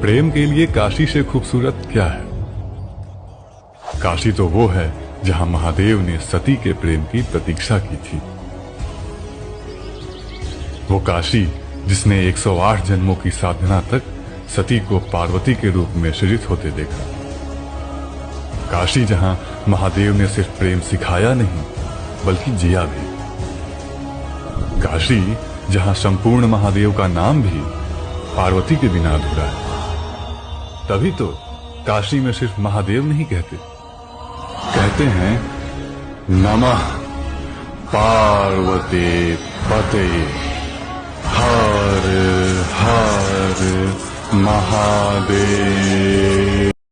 प्रेम के लिए काशी से खूबसूरत क्या है? काशी तो वो है जहां महादेव ने सती के प्रेम की प्रतीक्षा की थी। वो काशी जिसने 108 जन्मों की साधना तक सती को पार्वती के रूप में सृजित होते देखा। काशी जहां महादेव ने सिर्फ प्रेम सिखाया नहीं बल्कि जिया भी। काशी जहां संपूर्ण महादेव का नाम भी पार्वती के बिना अधूरा है। तभी तो काशी में सिर्फ महादेव नहीं कहते, कहते हैं नमः पार्वती पते हर हर महादेव।